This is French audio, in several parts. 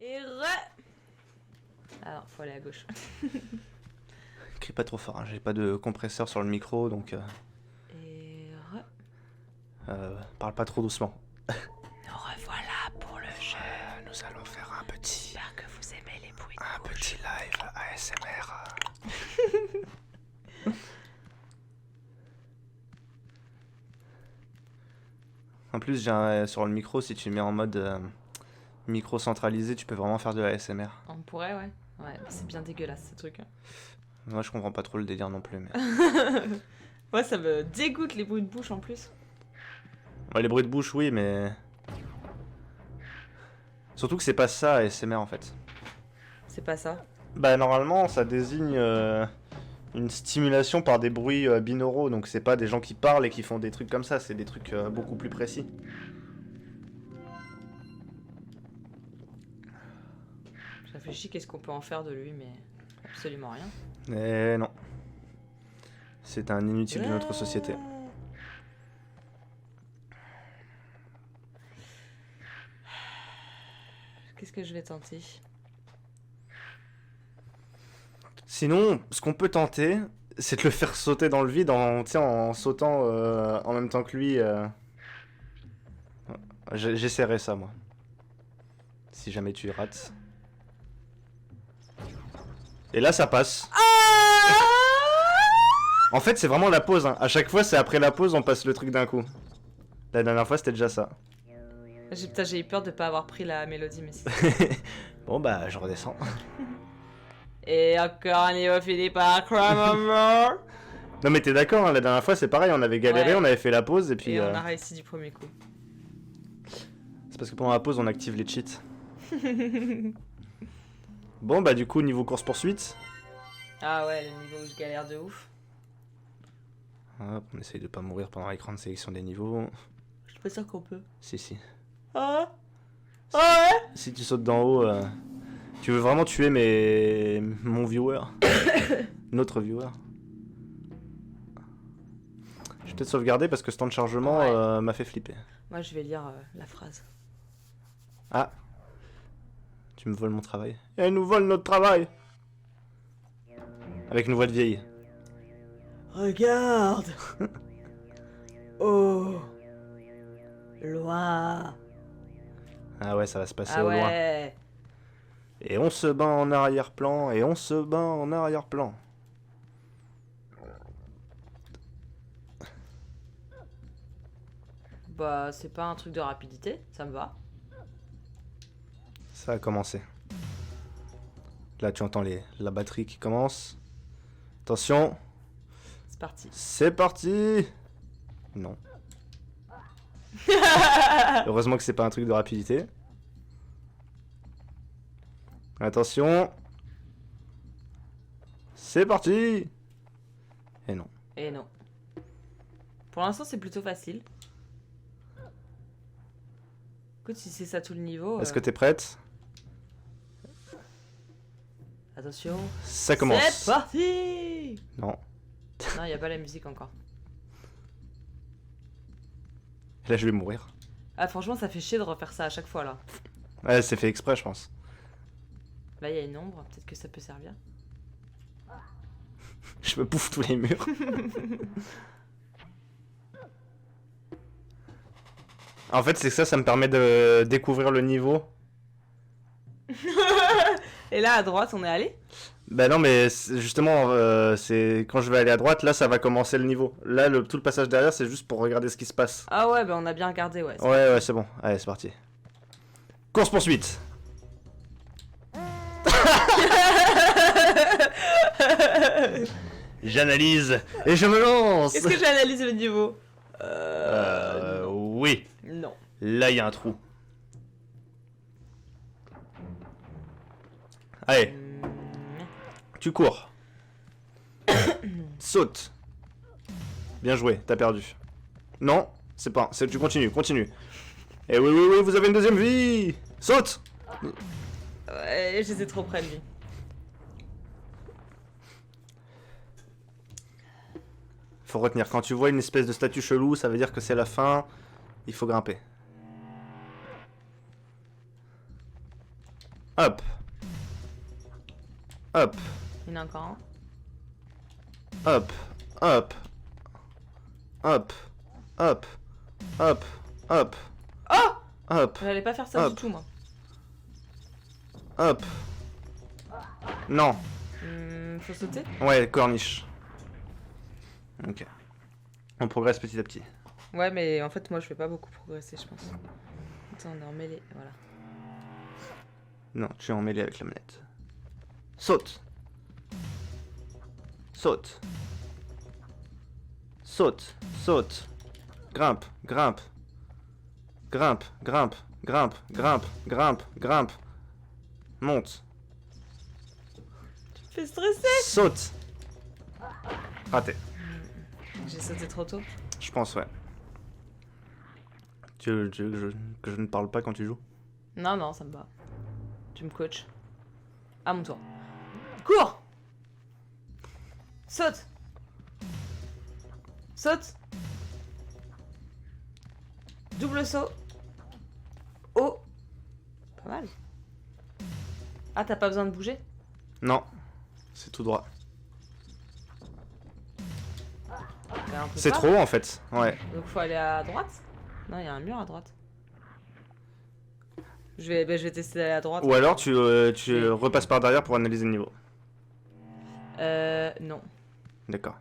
Et Ah non, faut aller à gauche. Crie pas trop fort, hein. J'ai pas de compresseur sur le micro, donc Et parle pas trop doucement. nous revoilà pour le jeu. Nous allons faire un petit... J'espère que vous aimez les bruits de Un bouche. petit live ASMR. En plus, sur le micro, si tu le mets en mode micro centralisé, tu peux vraiment faire de l'ASMR. On pourrait, ouais. Ouais, c'est bien dégueulasse ce truc. Moi, je comprends pas trop le délire non plus. Mais... Ouais, ça me dégoûte les bruits de bouche en plus. Ouais, les bruits de bouche, oui, mais... Surtout que c'est pas ça ASMR en fait. C'est pas ça. Bah normalement, ça désigne une stimulation par des bruits binauraux, donc c'est pas des gens qui parlent et qui font des trucs comme ça, c'est des trucs beaucoup plus précis. Je réfléchis qu'est-ce qu'on peut en faire de lui, mais absolument rien. Eh non. C'est un inutile de notre société. Qu'est-ce que je vais tenter? Sinon, ce qu'on peut tenter, c'est de le faire sauter dans le vide en sautant en même temps que lui. J'essaierai ça, moi. Si jamais tu rates. Et là, ça passe. En fait, c'est vraiment la pause. Hein. À chaque fois, c'est après la pause, on passe le truc d'un coup. La dernière fois, c'était déjà ça. J'ai eu peur de pas avoir pris la mélodie, mais c'est... Bon, bah, je redescends. Et encore un niveau fini par Crammer. Non, mais t'es d'accord, hein, la dernière fois, c'est pareil. On avait galéré, Ouais. on avait fait la pause, et puis... Et on a réussi du premier coup. C'est parce que pendant la pause, on active les cheats. Bon, bah, du coup, niveau course-poursuite. Ah ouais, le niveau où je galère de ouf. Hop, on essaye de pas mourir pendant l'écran de sélection des niveaux. Je suis pas sûr qu'on peut. Si. Ah ouais. Si tu sautes d'en haut, tu veux vraiment tuer mon viewer. Notre viewer. Je vais peut-être sauvegarder parce que ce temps de chargement m'a fait flipper. Moi je vais lire la phrase. Ah. Tu me voles mon travail. Et elle nous vole notre travail. Avec une voix de vieille. Regarde. Oh. Loin. Ah ouais, ça va se passer Ah au loin. ouais. Et on se bat en arrière-plan, et on se bat en arrière-plan. Bah c'est pas un truc de rapidité, ça me va. Ça a commencé. Là, tu entends la batterie qui commence. Attention. C'est parti. C'est parti. Non. Heureusement que c'est pas un truc de rapidité. Attention. C'est parti. Et non. Et non. Pour l'instant c'est plutôt facile. Écoute, si c'est ça tout le niveau... Est-ce que t'es prête? Attention. Ça commence. C'est parti. Non. Non, y a pas la musique encore. Là, je vais mourir. Ah franchement ça fait chier de refaire ça à chaque fois là. Ouais, c'est fait exprès, je pense. Là il y a une ombre, peut-être que ça peut servir. Je me bouffe tous les murs. En fait, c'est que ça me permet de découvrir le niveau. Et là à droite on est allé? Bah non, mais justement, c'est quand je vais aller à droite, là, ça va commencer le niveau. Là, tout le passage derrière, c'est juste pour regarder ce qui se passe. Ah ouais, bah on a bien regardé, ouais. Ouais, c'est bon. Allez, c'est parti. Course-poursuite. J'analyse et je me lance. Est-ce que j'analyse le niveau? Oui. Non. Là, il y a un trou. Allez, tu cours. Saute. Bien joué, t'as perdu. Non, c'est pas. Tu continues. Et oui, vous avez une deuxième vie. Saute. Ouais, j'étais trop près de lui. Faut retenir, quand tu vois une espèce de statue chelou, ça veut dire que c'est la fin. Il faut grimper. Hop. Hop. Il y en a encore un. Hop. Hop. Hop. Hop. Hop. Hop. Oh! Hop. J'allais pas faire ça Hop. du tout, moi. Hop. Non. Faut sauter? Ouais, corniche. Ok. On progresse petit à petit. Ouais, mais en fait, moi, je vais pas beaucoup progresser, je pense. Attends, on est en mêlée, voilà. Non, tu es en mêlée avec la manette. Saute. Saute. Saute. Saute. Grimpe. Grimpe. Grimpe. Grimpe. Grimpe. Grimpe. Grimpe. Grimpe. Monte. Tu me fais stresser! Saute. Raté. J'ai sauté trop tôt. Je pense, ouais. Tu veux que je ne parle pas quand tu joues? Non, non, ça me va. Tu me coaches. À mon tour. Cours! Saute! Saute! Double saut. Oh! Pas mal. Ah, t'as pas besoin de bouger? Non. C'est tout droit. Ben, on peut C'est pas. trop en fait. Ouais. Donc faut aller à droite? Non, il y a un mur à droite. Je vais tester d'aller à droite. Ou alors tu repasses par derrière pour analyser le niveau. Non. D'accord.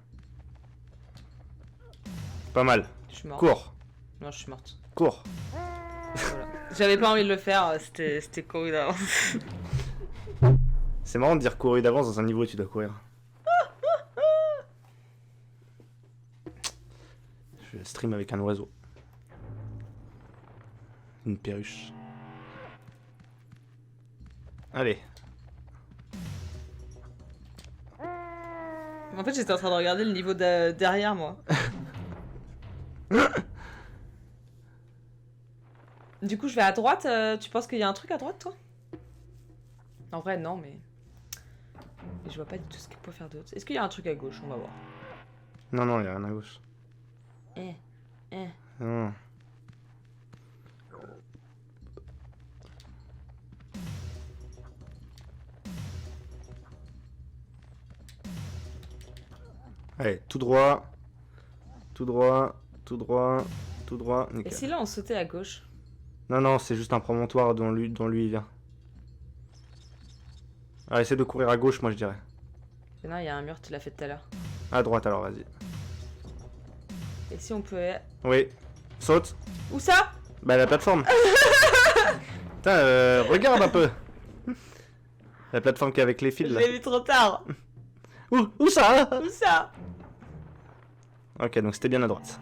Pas mal. Je suis morte. Cours. Non, je suis morte. Cours. Voilà. J'avais pas envie de le faire, c'était couru d'avance. C'est marrant de dire courir d'avance dans un niveau où tu dois courir. Je stream avec un oiseau. Une perruche. Allez. En fait, j'étais en train de regarder le niveau derrière moi. Du coup, je vais à droite. Tu penses qu'il y a un truc à droite, toi? En vrai, non, mais je vois pas du tout ce qu'il peut faire d'autre. Est-ce qu'il y a un truc à gauche? On va voir. Non, non, il y a rien à gauche. Eh. Non. Allez, tout droit. Tout droit. Tout droit. Tout droit. Et Nickel. si là, on sautait à gauche? Non, non, c'est juste un promontoire dont lui il vient. Alors, essaie de courir à gauche, moi je dirais. Et non, il y a un mur, tu l'as fait tout à l'heure. À droite alors, vas-y. Et si on peut... Oui. Saute. Où ça? Bah, la plateforme. Putain, regarde un peu. La plateforme qui est avec les fils Je là. l'ai vu trop tard. Où ça? Où ça? Ok, donc c'était bien à droite.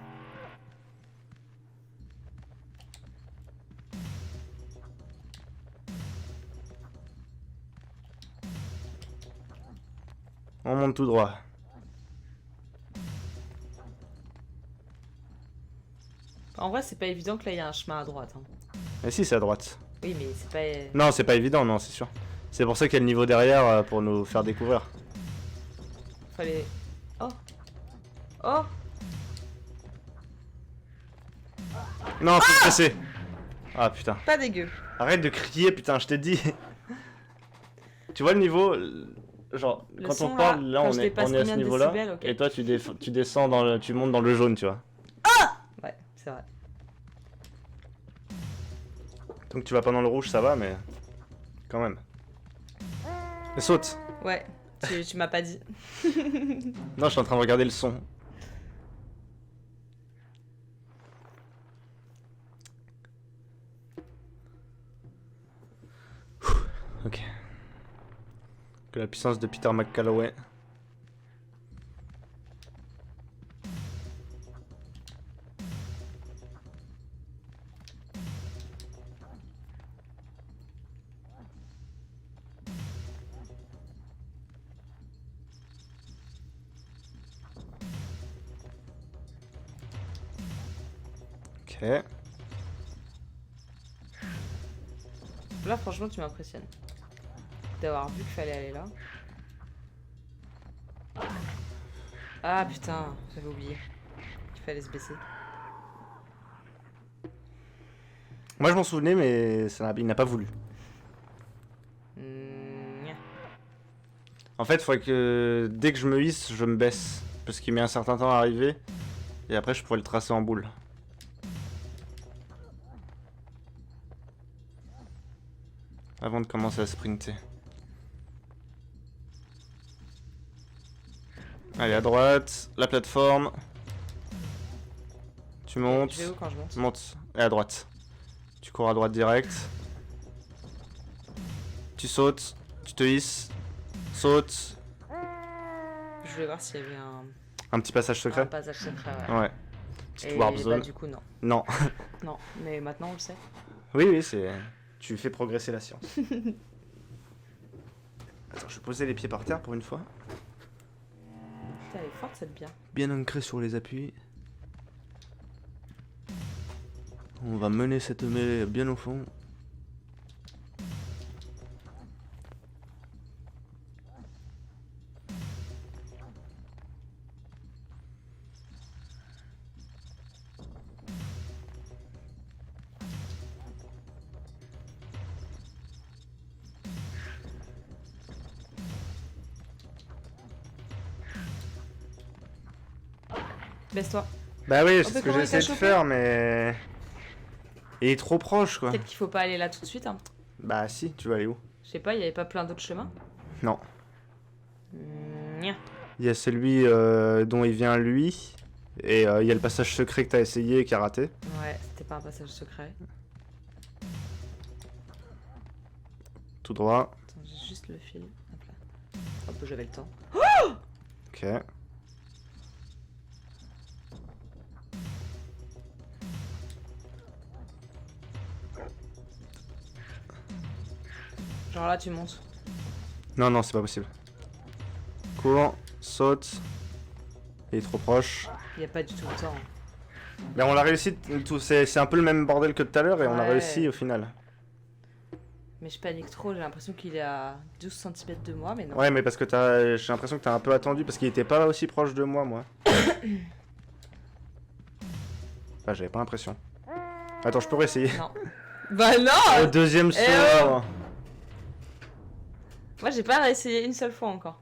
On monte tout droit. En vrai, c'est pas évident que là, il y a un chemin à droite. Hein. Mais si, c'est à droite. Oui, mais c'est pas... Non, c'est pas évident, non, c'est sûr. C'est pour ça qu'il y a le niveau derrière pour nous faire découvrir. Fallait... Oh. Oh. Non, faut se casser. Ah putain. Pas dégueu. Arrête de crier, putain, je t'ai dit. Tu vois le niveau genre, Le quand son, on parle, là, quand on je est dépasse à ce combien de niveau-là. décibels, ok. Et toi, tu descends tu montes dans le jaune, tu vois. Ouais, c'est vrai. Donc tu vas pas dans le rouge, ça va, mais quand même. Et saute. Ouais, tu m'as pas dit. Non, je suis en train de regarder le son. Ok. Que la puissance de Peter McCalloway. Ok. Là, franchement, tu m'impressionnes. D'avoir vu qu'il fallait aller là. Ah putain, j'avais oublié qu'il fallait se baisser. Moi je m'en souvenais, mais il n'a pas voulu. En fait, faudrait que dès que je me hisse, je me baisse. Parce qu'il met un certain temps à arriver. Et après, je pourrais le tracer en boule. Avant de commencer à sprinter. Allez, à droite, la plateforme. Tu montes. Je vais où quand je monte? Monte. Et à droite. Tu cours à droite direct. Tu sautes. Tu te hisses. Saute. Je voulais voir s'il y avait Un petit passage un secret. passage secret. Ouais. Ouais. Petite Et warp bah, zone. du coup, non. Non. Non, mais maintenant on le sait. Oui, oui, c'est. Tu fais progresser la science. Attends, je vais poser les pieds par terre pour une fois. Putain, elle est forte cette bière. Bien ancré sur les appuis. On va mener cette mêlée bien au fond. Baisse-toi. Bah oui, Oh, c'est mais ce que comment il j'essaie t'a de chopé faire, mais. Il est trop proche, quoi. Peut-être qu'il faut pas aller là tout de suite. Hein. Bah si, tu vas aller où? Je sais pas, il y avait pas plein d'autres chemins. Non. Nya. Il y a celui dont il vient lui. Et il y a le passage secret que t'as essayé et qui a raté. Ouais, c'était pas un passage secret. Tout droit. Attends, j'ai juste le fil. Hop là. Hop, j'avais le temps. Ok. Genre là, tu montes. Non, non, c'est pas possible. Cours, saute. Il est trop proche. Il y a pas du tout le temps. Mais on l'a réussi, c'est un peu le même bordel que tout à l'heure et on a Ouais. réussi au final. Mais je panique trop, j'ai l'impression qu'il est à 12 cm de moi, mais non. Ouais, mais parce que j'ai l'impression que t'as un peu attendu parce qu'il était pas aussi proche de moi. Enfin, j'avais pas l'impression. Attends, je peux réessayer. Non. Bah Au non deuxième saut. oh alors. Moi, j'ai pas réessayé une seule fois encore.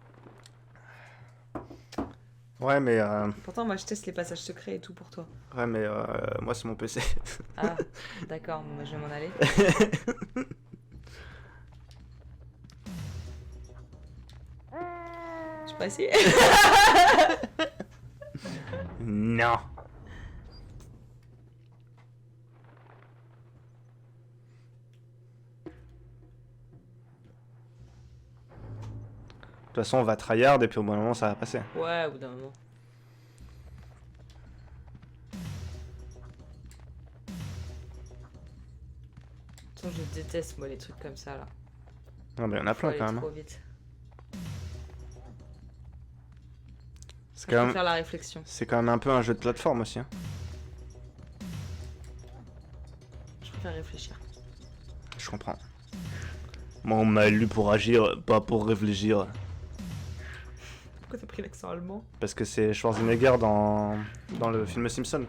Ouais, mais Pourtant, moi, je teste les passages secrets et tout pour toi. moi c'est mon PC. Ah, d'accord, bon, bah, je vais m'en aller. Je peux pas essayer. Non. De toute façon, on va tryhard et puis au bout d'un moment, ça va passer. Ouais, au bout d'un moment. De toute façon, je déteste, moi, les trucs comme ça, là. Non, mais il y en a Faut plein aller quand même. trop vite. C'est Je quand peux même, faire la réflexion. c'est quand même un peu un jeu de plateforme aussi. Hein. Je préfère réfléchir. Je comprends. Moi, on m'a élu pour agir, pas pour réfléchir. Pourquoi t'as pris l'accent allemand? Parce que c'est Schwarzenegger dans le film Simpson.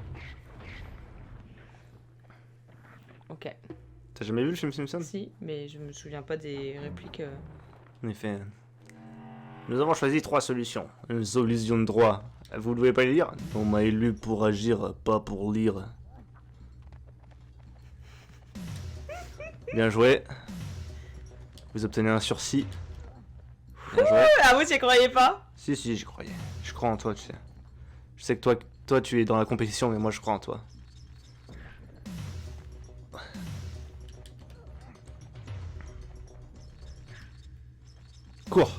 Ok. T'as jamais vu le film Simpson? Si, mais je me souviens pas des répliques. En effet. Nous avons choisi 3 solutions. Une solution de droit. Vous ne devez pas les lire? On m'a élu pour agir, pas pour lire. Bien joué. Vous obtenez un sursis. Bien joué. Ah, vous, t'y croyais pas? Si, si, j'y croyais. Je crois en toi, tu sais. Je sais que toi, tu es dans la compétition, mais moi, je crois en toi. Cours.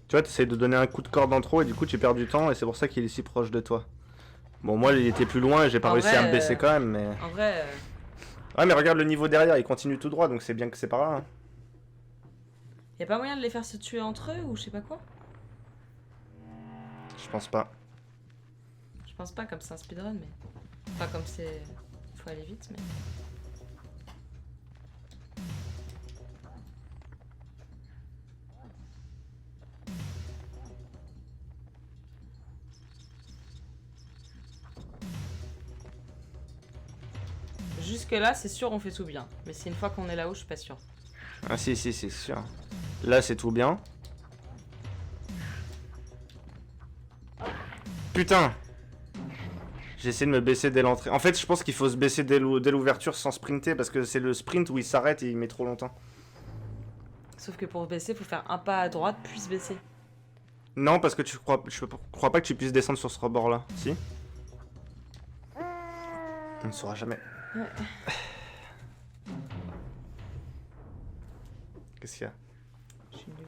Tu vois, t'essayes de donner un coup de corde en trop et du coup, tu perds du temps et c'est pour ça qu'il est si proche de toi. Bon, moi, il était plus loin et j'ai pas En réussi vrai, à me baisser quand même, mais... En vrai, Ouais, mais regarde le niveau derrière, il continue tout droit, donc c'est bien que c'est par là. Hein. y a pas moyen de les faire se tuer entre eux ou je sais pas quoi? Je pense pas. Je pense pas comme c'est un speedrun, mais. Pas comme c'est. Faut aller vite, mais. Jusque là, c'est sûr, on fait tout bien. Mais c'est une fois qu'on est là-haut, je suis pas sûre. Ah si, c'est sûr. Là, c'est tout bien. Putain! J'essaie de me baisser dès l'entrée. En fait, je pense qu'il faut se baisser dès l'ouverture sans sprinter parce que c'est le sprint où il s'arrête et il met trop longtemps. Sauf que pour baisser, faut faire un pas à droite, puis se baisser. Non, parce que je crois pas que tu puisses descendre sur ce rebord-là. Si? On ne saura jamais. Ouais. Qu'est-ce qu'il y a? Je suis nulle.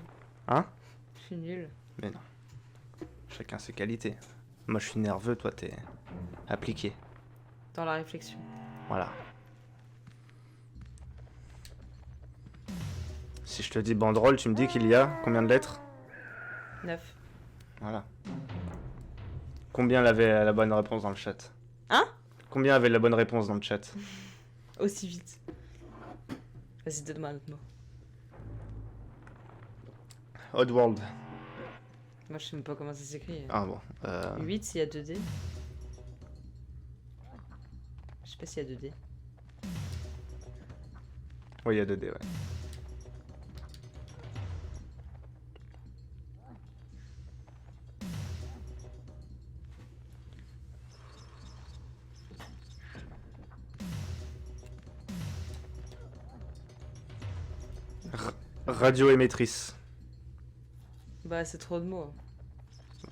Hein? Je suis nulle. Mais non. Chacun ses qualités. Moi, je suis nerveux, toi, t'es appliqué. Dans la réflexion. Voilà. Si je te dis banderole, tu me dis qu'il y a combien de lettres? 9. Voilà. Combien avait la bonne réponse dans le chat? Hein? Combien avait la bonne réponse dans le chat? Aussi vite. Vas-y, donne-moi un autre mot. Oddworld. Moi, je sais même pas comment ça s'écrit. Ah bon. 8 s'il y a 2D. Je sais pas s'il y a 2D. Oui, il y a 2D, ouais. Radioémettrice. Bah, c'est trop de mots.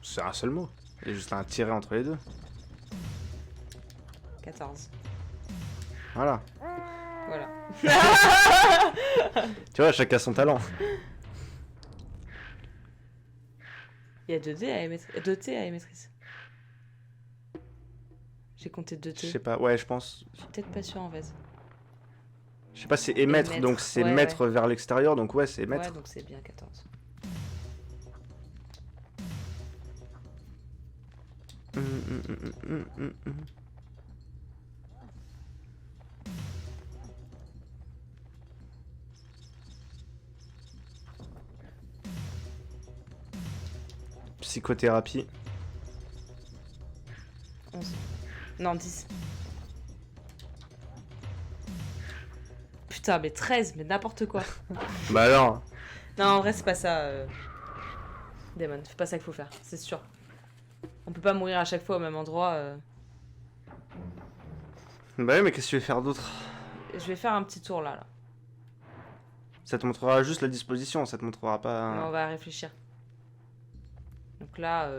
C'est un seul mot. Il y a juste un tiret entre les deux. 14. Voilà. Voilà. Tu vois, chacun son talent. Il y a 2D à émettrice. 2T à émettrice. J'ai compté 2T. Je sais pas, ouais, je pense. Je suis peut-être pas sûre en fait. Je sais pas, c'est émettre, Émettre, donc c'est ouais, mettre ouais. vers l'extérieur, donc ouais, c'est Ouais, émettre. donc c'est bien 14. Psychothérapie. 11. Non, 10. Putain, mais 13, mais n'importe quoi. Bah non. Non, en vrai, c'est pas ça. Damon, c'est pas ça qu'il faut faire, c'est sûr. On peut pas mourir à chaque fois au même endroit. Bah oui, mais qu'est-ce que tu veux faire d'autre? Je vais faire un petit tour là. Ça te montrera juste la disposition, ça te montrera pas... Mais on va réfléchir. Donc là,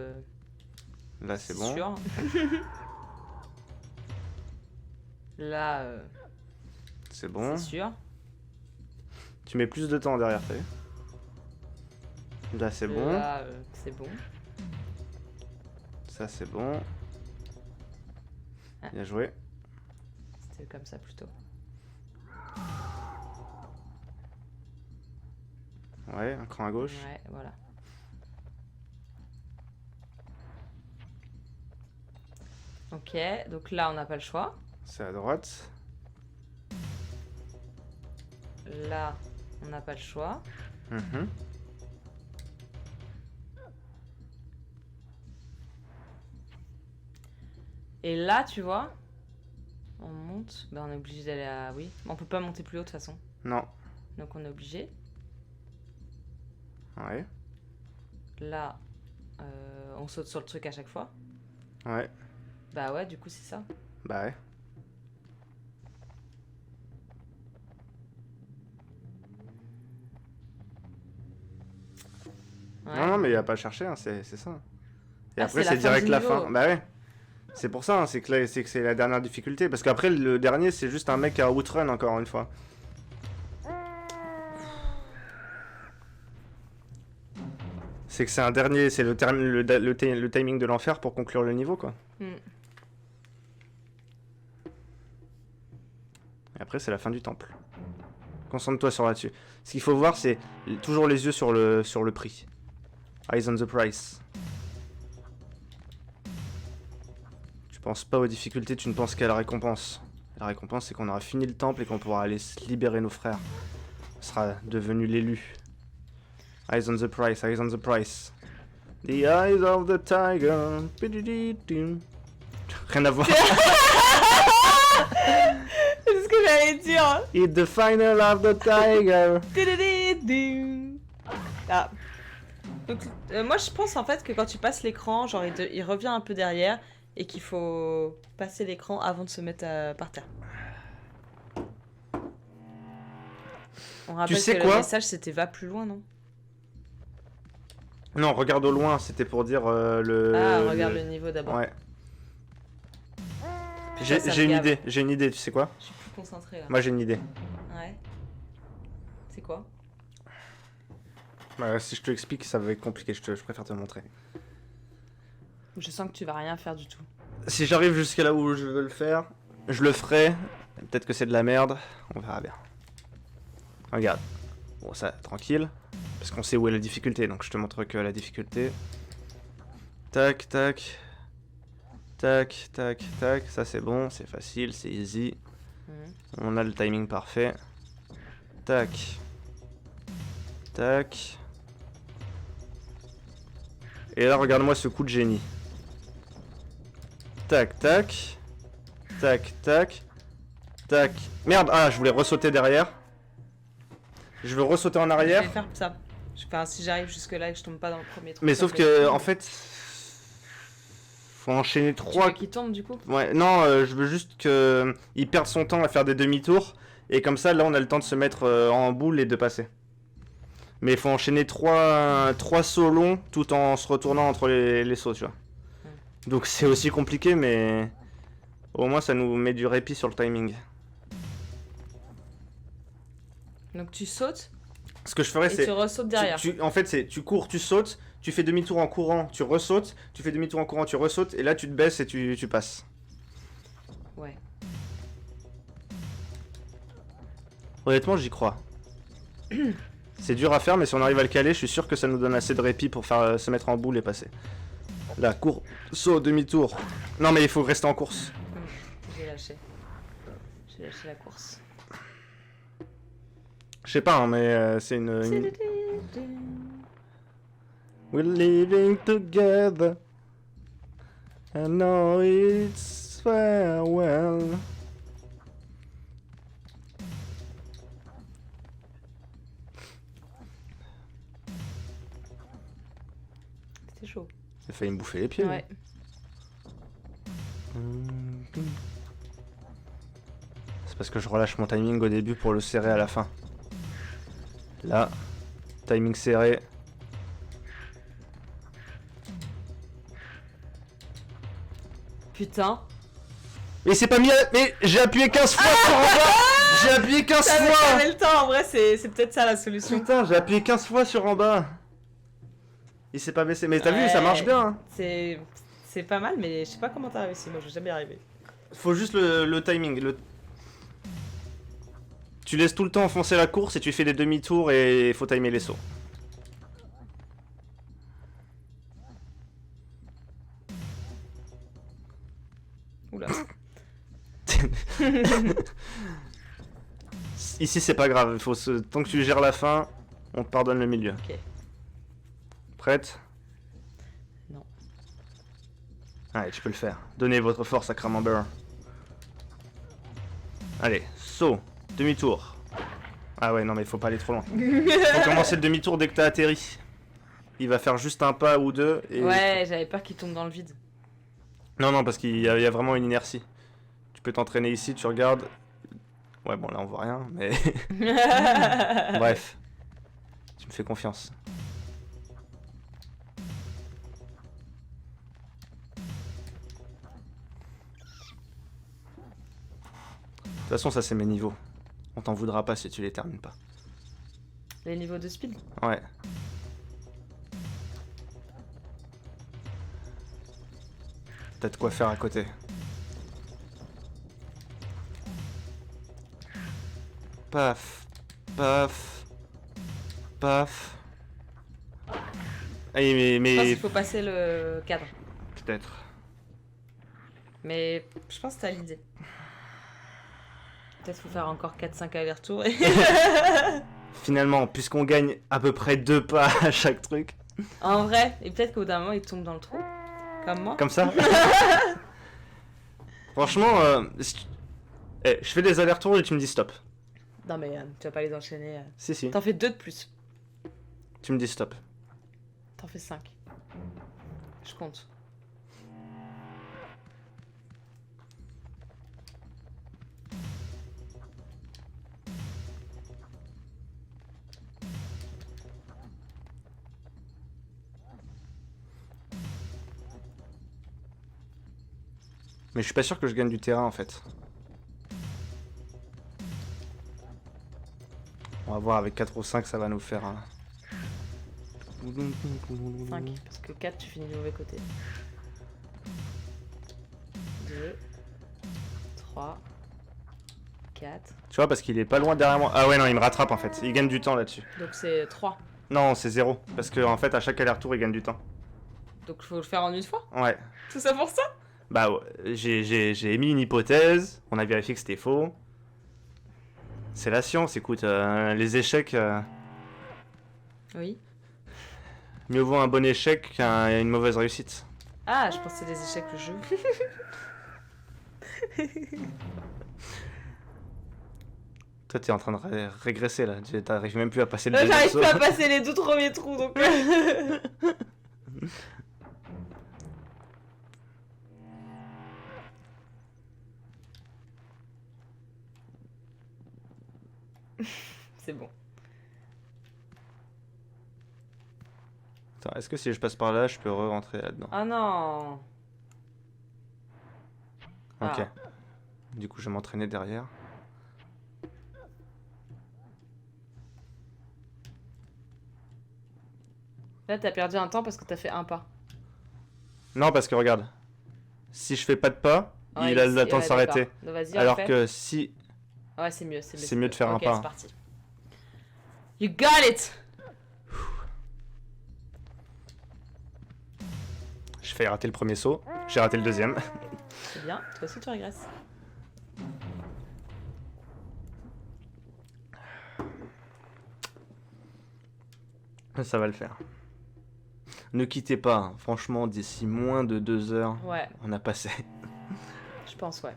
Là, c'est bon. sûr. Là, C'est bon. c'est sûr. Tu mets plus de temps derrière, t'as vu? Là, c'est bon. Là, c'est bon. Ça, c'est bon. Ah. Bien joué. C'était comme ça plutôt. Ouais, un cran à gauche. Ouais, voilà. Ok, donc là, on n'a pas le choix. C'est à droite. Là, on n'a pas le choix. Mhm. Et là, tu vois, on monte. Ben, on est obligé d'aller à... Oui, on peut pas monter plus haut de toute façon. Non. Donc on est obligé. Ouais. Là, on saute sur le truc à chaque fois. Ouais. Bah ouais, du coup, c'est ça. Bah ouais. Ouais. Non, non, mais il a pas à chercher, hein, c'est ça. Et Ah, après, c'est c'est la fin direct du la niveau. fin. Bah ouais. C'est pour ça, hein, c'est que c'est la dernière difficulté. Parce qu'après, le dernier, c'est juste un mec à outrun, encore une fois. C'est que c'est un dernier, c'est le timing de l'enfer pour conclure le niveau, quoi. Mm. Et après, c'est la fin du temple. Concentre-toi sur là-dessus. Ce qu'il faut voir, c'est toujours les yeux sur le prix. Eyes on the price. Tu penses pas aux difficultés, tu ne penses qu'à la récompense. La récompense, c'est qu'on aura fini le temple et qu'on pourra aller libérer nos frères. On sera devenu l'élu. Eyes on the price, eyes on the price. The eyes of the tiger. Rien à voir. C'est ce que j'allais dire. It's the final of the tiger. Ah. Donc, moi je pense en fait que quand tu passes l'écran, genre il revient un peu derrière et qu'il faut passer l'écran avant de se mettre par terre. On rappelle sais que quoi le message c'était va plus loin, non? Non, regarde au loin, c'était pour dire le... Ah, regarde le niveau d'abord. Ouais. Ça J'ai me une gave. idée, tu sais quoi? Je suis plus concentrée là. Moi j'ai une idée. Ouais. C'est quoi? Bah, si je te l'explique, ça va être compliqué, je préfère te montrer. Je sens que tu vas rien faire du tout. Si j'arrive jusqu'à là où je veux le faire, je le ferai. Peut-être que c'est de la merde, on verra bien. Regarde. Bon, ça, tranquille. Parce qu'on sait où est la difficulté, donc je te montre que la difficulté. Tac, tac. Tac, tac, tac. Ça c'est bon, c'est facile, c'est easy. On a le timing parfait. Tac. Tac. Et là, regarde-moi ce coup de génie. Tac, tac. Tac, tac. Tac. Merde, ah, je voulais ressauter derrière. Je veux ressauter en Je arrière. vais faire ça. Enfin, si j'arrive jusque là et que je tombe pas dans le premier truc. Mais ça sauf me que, fait- en fait, faut enchaîner Tu 3. veux qu'il tombe du coup? Ouais, non, je veux juste qu'il perde son temps à faire des demi-tours. Et comme ça, là, on a le temps de se mettre en boule et de passer. Mais il faut enchaîner 3 sauts longs tout en se retournant entre les sauts, tu vois. Donc c'est aussi compliqué, mais au moins ça nous met du répit sur le timing. Donc tu sautes Ce que je ferais, et c'est... tu ressautes derrière. En fait, c'est tu cours, tu sautes, tu fais demi-tour en courant, tu ressautes, tu fais demi-tour en courant, tu ressautes, et là tu te baisses et tu passes. Ouais. Honnêtement, j'y crois. C'est dur à faire, mais si on arrive à le caler, je suis sûr que ça nous donne assez de répit pour faire se mettre en boule et passer. Là, cours, saut, demi-tour. Non, mais il faut rester en course. J'ai lâché. J'ai lâché la course. Je sais pas, hein, mais c'est une... We're living together. I know it's farewell. C'était chaud. J'ai failli me bouffer les pieds. Ouais. C'est parce que je relâche mon timing au début pour le serrer à la fin. Là, timing serré. Putain. Mais c'est pas mis à... Mais j'ai appuyé 15 fois sur en bas. J'ai appuyé 15 fois. T'avais le temps, en vrai, c'est peut-être ça la solution. Putain, j'ai appuyé 15 fois sur en bas. Il s'est pas baissé. Mais t'as vu, ça marche bien. Hein. C'est pas mal, mais je sais pas comment t'as réussi. Moi, je vais jamais y arriver. Faut juste le timing. Tu laisses tout le temps enfoncer la course et tu fais des demi-tours et il faut timer les sauts. Oula. Ici c'est pas grave, tant que tu gères la fin, on te pardonne le milieu. Ok. Prête? Non. Allez, tu peux le faire. Donnez votre force à Cramamber. Allez, saut, demi-tour. Ah ouais, non mais faut pas aller trop loin. Faut commencer le demi-tour dès que t'as atterri. Il va faire juste un pas ou deux et... Ouais, j'avais peur qu'il tombe dans le vide. Non, non, parce qu'il y a vraiment une inertie. Tu peux t'entraîner ici, tu regardes. Ouais, bon là on voit rien, mais... Bref. Tu me fais confiance. De toute façon, ça c'est mes niveaux. On t'en voudra pas si tu les termines pas. Les niveaux de speed. Ouais. T'as de quoi faire à côté. Paf. Paf. Paf. Allez, Je pense mais... qu'il faut passer le cadre. Peut-être. Mais je pense que t'as l'idée. Peut-être faut faire encore 4-5 allers-retours. Et... Finalement, puisqu'on gagne à peu près 2 pas à chaque truc. en vrai, et peut-être qu'au bout d'un moment il tombe dans le trou. Comme moi. Comme ça. Franchement, Eh, je fais des allers-retours et tu me dis stop. Non mais tu vas pas les enchaîner. Si, si. T'en fais 2 de plus. Tu me dis stop. T'en fais 5. Je compte. Mais je suis pas sûr que je gagne du terrain en fait. On va voir avec 4 ou 5 ça va nous faire un... 5. Parce que 4, tu finis du mauvais côté. 2. 3. 4. Tu vois parce qu'il est pas loin derrière moi. Ah ouais non il me rattrape en fait. Il gagne du temps là-dessus. Donc c'est 3. Non c'est 0. Parce que en fait à chaque aller-retour il gagne du temps. Donc il faut le faire en une fois. Ouais. Tout ça pour ça. Bah ouais, j'ai émis une hypothèse. On a vérifié que c'était faux. C'est la science, écoute. Les échecs... Oui. mieux vaut un bon échec qu'une mauvaise réussite. Ah, je pensais des échecs le jeu. Toi t'es en train de régresser là. T'arrives même plus à passer le deuxième J'arrive saut. plus à passer les 2 premiers trous donc. C'est bon. Attends, est-ce que si je passe par là, je peux re-rentrer là-dedans? Ah non. Ok. Ah. Du coup, je vais m'entraîner derrière. Là, t'as perdu un temps parce que t'as fait un pas. Non, parce que regarde. Si je fais pas de pas, Ouais, il a le temps de s'arrêter. Donc, vas-y, Alors refais. que si... Ouais, c'est mieux. c'est mieux de faire un Ok, pas. c'est parti. You got it! Je fais rater le premier saut, j'ai raté le deuxième. C'est bien, toi aussi tu régresses. Ça va le faire. Ne quittez pas, hein. Franchement, d'ici moins de 2 heures, Ouais, on a passé. je pense, ouais.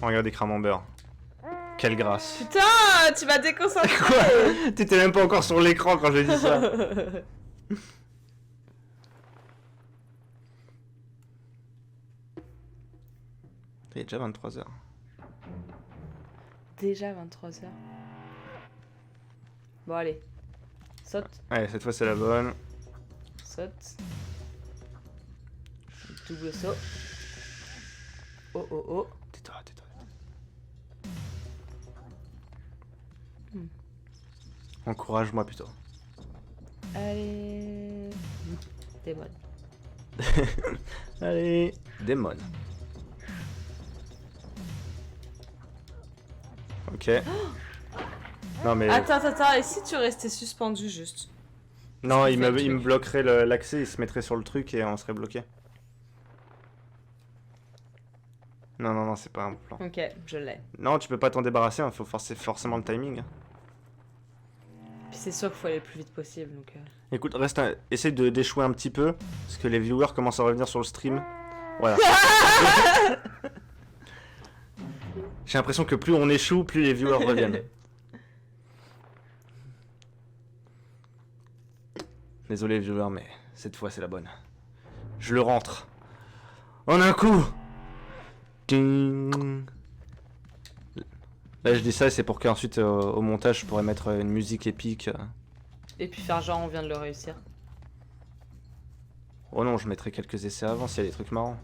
Regardez Cramambeur. Quelle grâce. Putain, tu m'as déconcentré! Quoi? T'étais même pas encore sur l'écran quand j'ai dit ça. Il est déjà 23 heures. Déjà 23h. Bon, allez. Saute, Allez, cette fois c'est la bonne. saute. Double saut. Oh, oh, oh. Tais-toi, tais-toi. Hmm. Encourage-moi plutôt. Allez. Démon. Allez, démon. Ok. Non mais... Attends, et si tu restais suspendu juste? non, tu il fais me, le il me truc. bloquerait l'accès, il se mettrait sur le truc et on serait bloqué. Non, non, non, c'est pas un plan. Ok, je l'ai. Non, tu peux pas t'en débarrasser, il faut forcer forcément le timing. Puis c'est sûr qu'il faut aller le plus vite possible, donc... Écoute, essaye d'échouer un petit peu, parce que les viewers commencent à revenir sur le stream. Voilà. J'ai l'impression que plus on échoue, plus les viewers reviennent. Désolé viewers, mais cette fois c'est la bonne. Je le rentre. En un coup. Ding. Là je dis ça, c'est pour qu'ensuite au montage je pourrais mettre une musique épique. Et puis faire genre on vient de le réussir. Oh non, je mettrai quelques essais avant s'il y a des trucs marrants.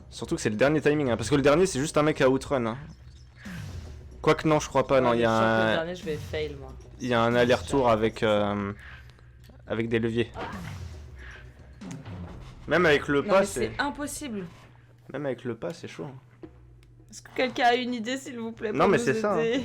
Surtout que c'est le dernier timing, hein, parce que le dernier c'est juste un mec à outrun. Hein. Quoique non, je crois pas, non, il y a Le un... dernier, je vais fail, moi. il y a un aller-retour avec, avec des leviers. Même avec le Non, pas, mais c'est... c'est impossible. Même avec le pas, c'est chaud. Hein. Est-ce que quelqu'un a une idée, s'il vous plaît, pour Non, mais nous c'est ça, aider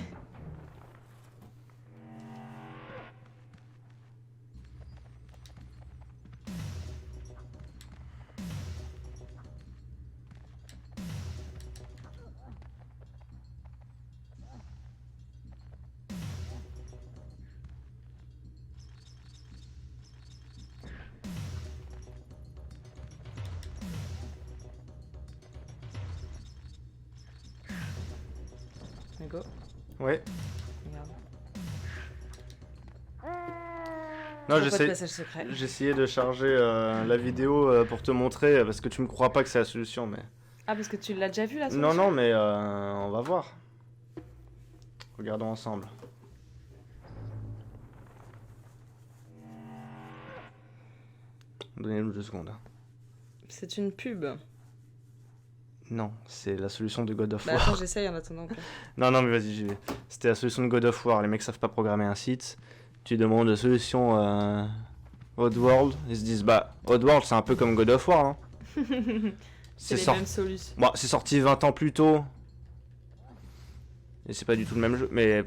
Go. Ouais. Regarde. Non, Pourquoi de passage secret. j'essayais de charger la vidéo pour te montrer, parce que tu me crois pas que c'est la solution, mais... Ah, parce que tu l'as déjà vu la Non, solution? non, mais on va voir. Regardons ensemble. Donnez-nous 2 secondes. C'est une pub. Non, c'est la solution de God of Bah War. attends, j'essaye en attendant. Non, non, mais vas-y, j'y vais. C'était la solution de God of War. Les mecs savent pas programmer un site. Tu demandes la solution Oddworld. Ils se disent, bah, Oddworld, c'est un peu comme God of War. Hein. C'est les sorti... mêmes solutions. Bon, c'est sorti 20 ans plus tôt. Et c'est pas du tout le même jeu. Mais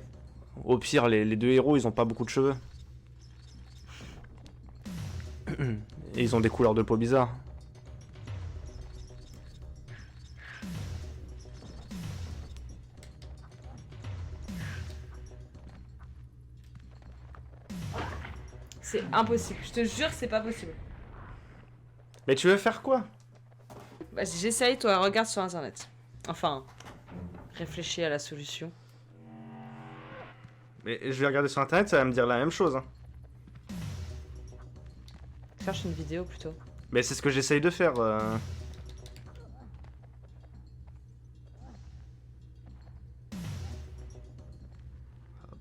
au pire, les deux héros, ils ont pas beaucoup de cheveux. Et ils ont des couleurs de peau bizarres. C'est impossible. Je te jure, c'est pas possible. Mais tu veux faire quoi? Vas-y, j'essaye, toi, regarde sur internet. Enfin, réfléchis à la solution. Mais je vais regarder sur internet, ça va me dire la même chose. Hein. Cherche une vidéo plutôt. Mais c'est ce que j'essaye de faire. Oh,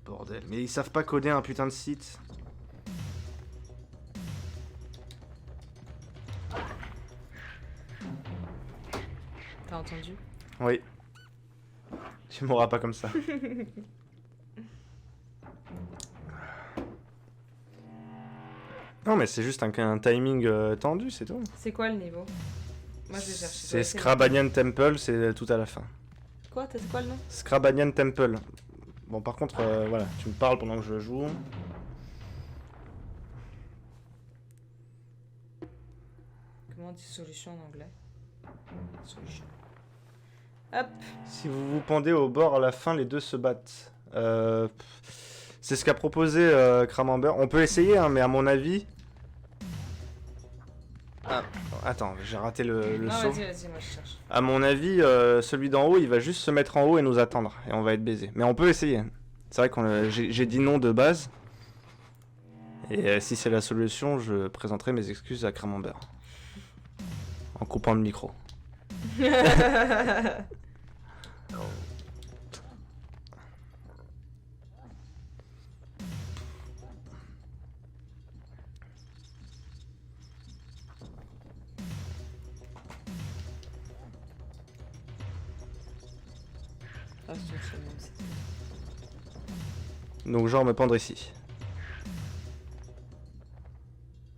bordel. Mais ils savent pas coder un putain de site. T'as entendu? Oui. Tu m'auras pas comme ça. Non mais c'est juste un timing tendu, c'est tout. C'est quoi le niveau? Moi je vais chercher. C'est Scrabanian Temple, c'est tout à la fin. Quoi? C'est quoi le nom? Scrabanian Temple. Bon par contre, voilà, tu me parles pendant que je joue. Comment on dit solution en anglais? Solution. Hop. Si vous vous pendez au bord à la fin, les deux se battent. C'est ce qu'a proposé Cramamber. On peut essayer, hein, mais à mon avis... Ah, attends, j'ai raté le Non, saut. vas-y, moi je cherche. À mon avis, celui d'en haut, il va juste se mettre en haut et nous attendre. Et on va être baisé. Mais on peut essayer. C'est vrai que j'ai dit non de base. Et si c'est la solution, je présenterai mes excuses à Cramamber. En coupant le micro. Ah, c'est le même site. Donc genre me pendre ici.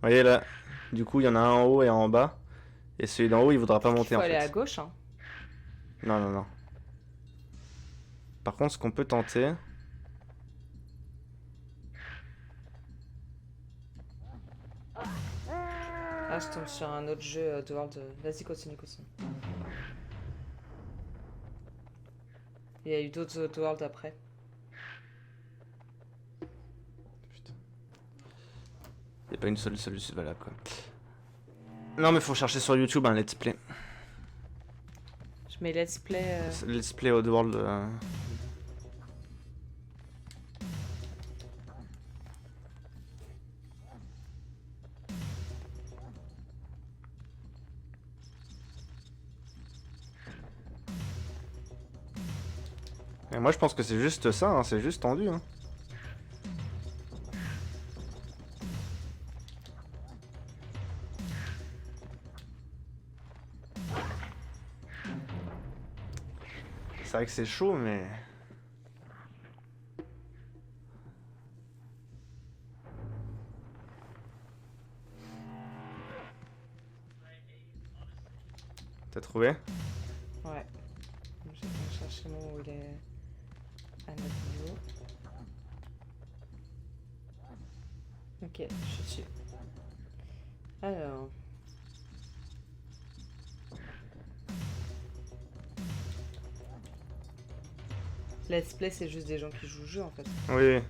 Vous voyez là, du coup il y en a un en haut et un en bas. Et celui d'en haut il voudra pas monter en Faut aller fait. à gauche, hein. Non, non, non. Par contre ce qu'on peut tenter... Ah, je tombe sur un autre jeu de World. Vas-y, continue. Il y a eu d'autres World après. Putain. Il n'y a pas une seule solution valable quoi. Non mais faut chercher sur YouTube un let's play. Je mets let's play. Let's play Oddworld. Et moi je pense que c'est juste ça, hein, c'est juste tendu. Hein. C'est vrai que c'est chaud, mais... T'as trouvé? Ouais. Je vais chercher le moment où il est à notre niveau. Ok, je suis dessus. Alors. Let's play, c'est juste des gens qui jouent le jeu en fait. Oui.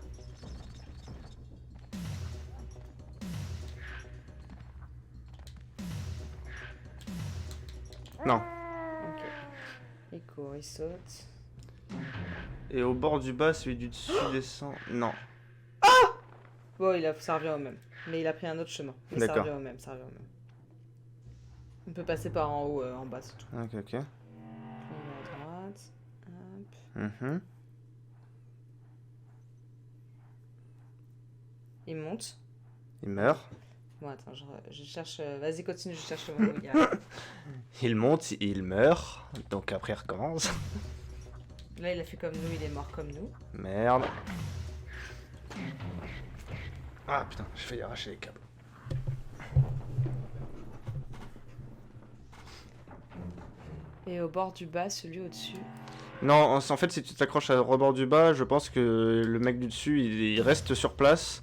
Non. Ok. Il court, il saute. Et au bord du bas, celui du dessus descend. Non. Bon, il a servi au même. Mais il a pris un autre chemin. Mais ça D'accord. revient au même, ça revient au même. On peut passer par en haut, en bas, c'est tout. Ok, ok. On va à droite. Hop. Mhm. Il monte. Il meurt. Bon, attends, je cherche... Vas-y, continue, je cherche le moment où il arrive. Il monte, il meurt. Donc après, il recommence. Là, il a fait comme nous, il est mort comme nous. Merde. Ah putain, j'ai failli arracher les câbles. Et au bord du bas, celui au-dessus. Non, en fait, si tu t'accroches au rebord du bas, je pense que le mec du dessus, il reste sur place.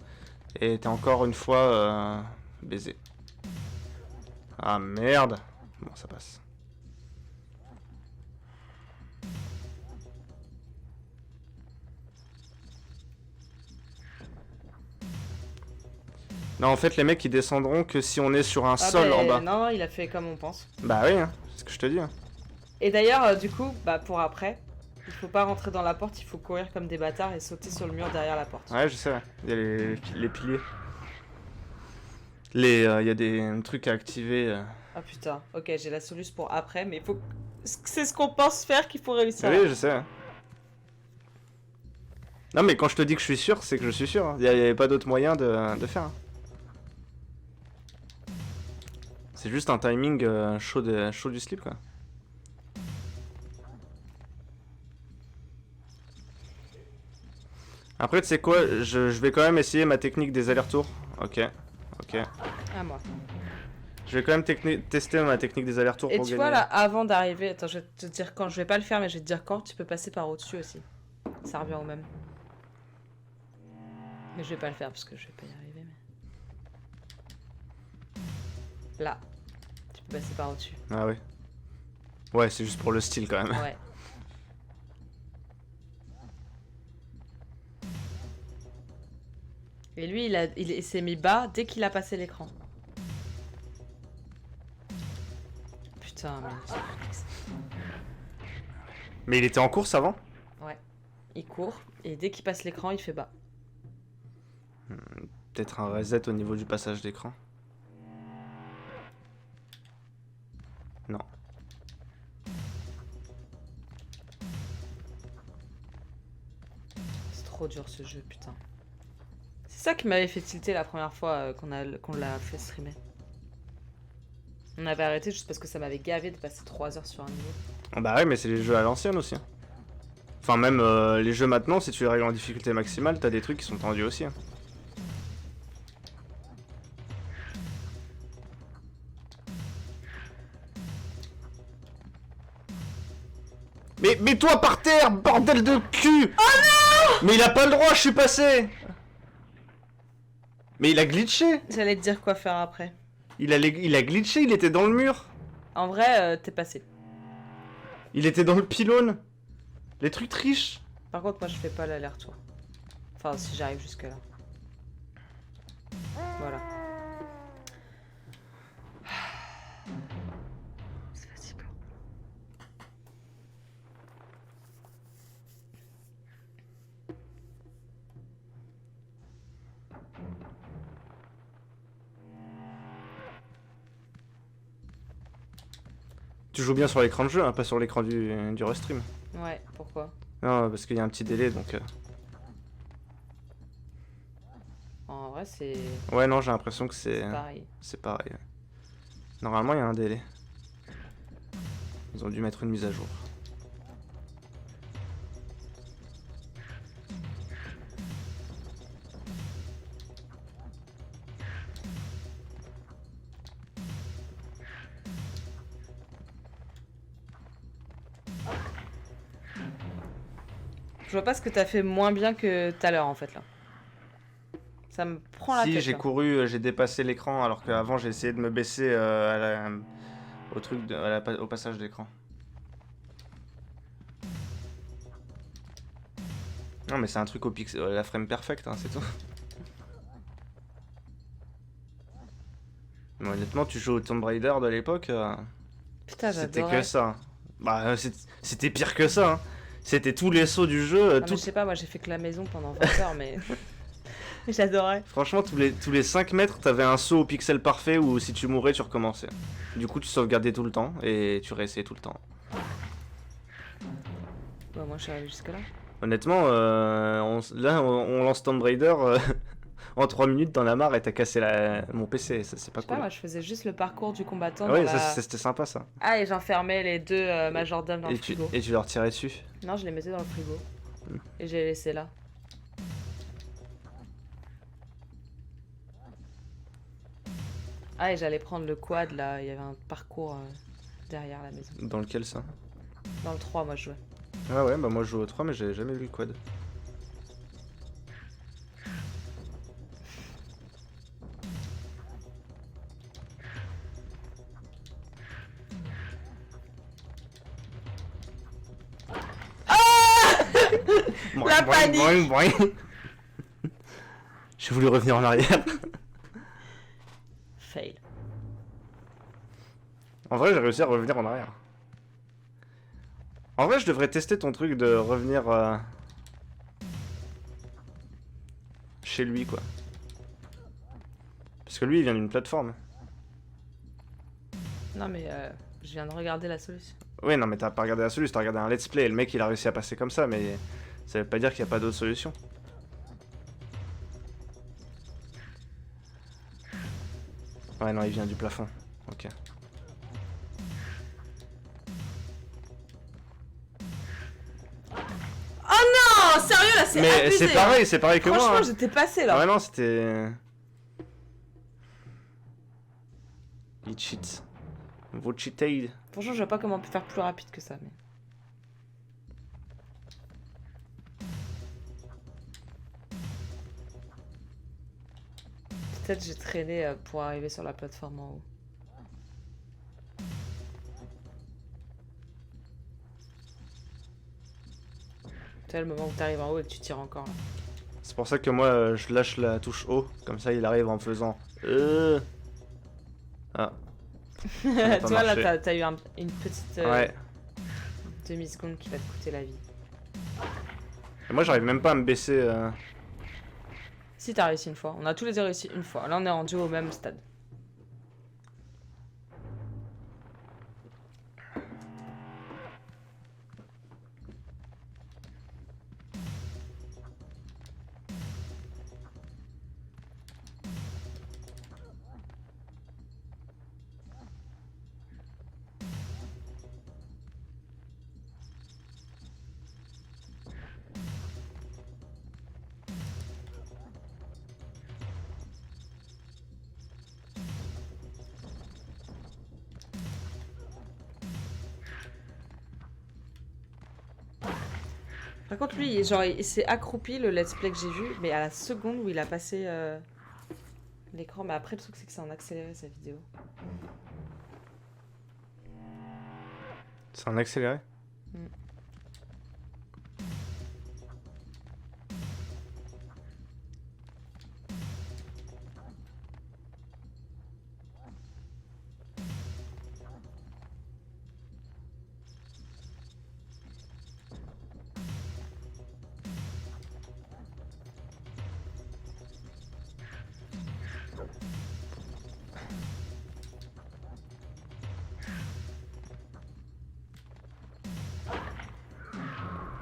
Et t'es encore une fois baisé. Ah merde. Bon, ça passe. Non, en fait, les mecs, ils descendront que si on est sur un sol en bas. Non, il a fait comme on pense. Bah oui, hein, c'est ce que je te dis. Hein. Et d'ailleurs, du coup, bah pour après, il faut pas rentrer dans la porte, il faut courir comme des bâtards et sauter sur le mur derrière la porte. Ouais, je sais, ouais. Il y a les piliers. Il y a des trucs à activer. Ah putain, ok, j'ai la solution pour après, mais il faut... C'est ce qu'on pense faire qu'il faut réussir. Oui, je sais. Ouais. Non, mais quand je te dis que je suis sûr, c'est que je suis sûr. Il n'y avait pas d'autre moyen de faire. Hein. C'est juste un timing chaud du slip, quoi. Après, tu sais quoi, je vais quand même essayer ma technique des allers-retours. Ok, ok. À moi. Je vais quand même tester ma technique des allers-retours Et pour tu gagner. vois là, avant d'arriver, attends, je vais te dire quand, je vais pas le faire, mais je vais te dire quand, tu peux passer par au-dessus aussi. Ça revient au même. Mais je vais pas le faire parce que je vais pas y arriver. Mais... Là, tu peux passer par au-dessus. Ah oui. Ouais, c'est juste pour le style quand même. Ouais. Et lui, il s'est mis bas dès qu'il a passé l'écran. Putain, mais... Mais il était en course avant? Ouais. Il court, et dès qu'il passe l'écran, il fait bas. Peut-être un reset au niveau du passage d'écran. Non. C'est trop dur ce jeu, putain. C'est ça qui m'avait fait tilter la première fois qu'on l'a fait streamer. On avait arrêté juste parce que ça m'avait gavé de passer 3 heures sur un niveau. Bah ouais, mais c'est les jeux à l'ancienne aussi. Hein. Enfin, même les jeux maintenant, si tu les règles en difficulté maximale, t'as des trucs qui sont tendus aussi. Hein. Mais mets-toi par terre, bordel de cul! Oh non! Mais il a pas le droit, je suis passé! Mais il a glitché! J'allais te dire quoi faire après. Il a glitché, il était dans le mur! En vrai, t'es passé. Il était dans le pylône! Les trucs trichent! Par contre, moi je fais pas l'aller-retour. Enfin, si j'arrive jusque là. Voilà. C'est fatigant. Tu joues bien sur l'écran de jeu, hein, pas sur l'écran du restream. Ouais, pourquoi? Non, parce qu'il y a un petit délai donc. En vrai, c'est Ouais, non, j'ai l'impression que c'est. pareil. C'est pareil. Ouais. Normalement, il y a un délai. Ils ont dû mettre une mise à jour. Je vois pas ce que t'as fait moins bien que tout à l'heure en fait là. Ça me prend la Si, tête. j'ai là. couru, j'ai dépassé l'écran alors qu'avant j'ai essayé de me baisser au truc au passage d'écran. Non mais c'est un truc au pixel, la frame perfect, hein, c'est tout. Mais honnêtement, tu joues au Tomb Raider de l'époque, Putain, c'était j'adorais. que ça. Bah c'était pire que ça. Hein. C'était tous les sauts du jeu. Ah, mais je sais pas, moi j'ai fait que la maison pendant 20 heures, mais j'adorais. Franchement, tous les 5 mètres, t'avais un saut au pixel parfait où si tu mourais, tu recommençais. Du coup, tu sauvegardais tout le temps et tu réessayais tout le temps. Bah, moi je suis arrivé jusque là. Honnêtement, on lance Tomb Raider en 3 minutes dans la mare et t'as cassé mon PC. Ça, c'est pas Je sais pas, cool. moi je faisais juste le parcours du combattant Ah dans ouais, la... c'était sympa ça. Ah, et j'enfermais les deux majordomes dans le frigo. Et tu leur tirais dessus. Non, je les mettais dans le frigo. Hmm. Et j'ai laissé là. Ah, et j'allais prendre le quad là, il y avait un parcours derrière la maison. Dans lequel ça? Dans le 3, moi je jouais. Ah ouais, bah moi je joue au 3 mais j'ai jamais vu le quad. La panique. Boing, boing. J'ai voulu revenir en arrière. Fail. En vrai, j'ai réussi à revenir en arrière. En vrai, je devrais tester ton truc de revenir chez lui, quoi. Parce que lui, il vient d'une plateforme. Non mais je viens de regarder la solution. Oui, non, mais t'as pas regardé la solution, t'as regardé un let's play. Et le mec, il a réussi à passer comme ça, mais ça veut pas dire qu'il n'y a pas d'autre solution. Ouais, non, il vient du plafond. Ok. Oh sérieux là, c'est Mais abusé, c'est pareil que moi. Franchement, Hein. j'étais passé là. Ouais, non, c'était. Il cheat. Vous cheatez. Franchement, je vois pas comment on peut faire plus rapide que ça. Mais... Peut-être j'ai traîné pour arriver sur la plateforme en haut. Tu vois le moment où t'arrives en haut et que tu tires encore. Là. C'est pour ça que moi, je lâche la touche haut. Comme ça, il arrive en faisant. Ah. Tu vois là, t'as eu une petite Ouais. demi-seconde qui va te coûter la vie. Et moi, j'arrive même pas à me baisser. Si t'as réussi une fois, on a tous les deux réussi une fois. Là on est rendu au même stade. Par contre lui, genre, il s'est accroupi le let's play que j'ai vu, mais à la seconde où il a passé l'écran. Mais après le truc c'est que ça en accéléré sa vidéo. C'est en accéléré.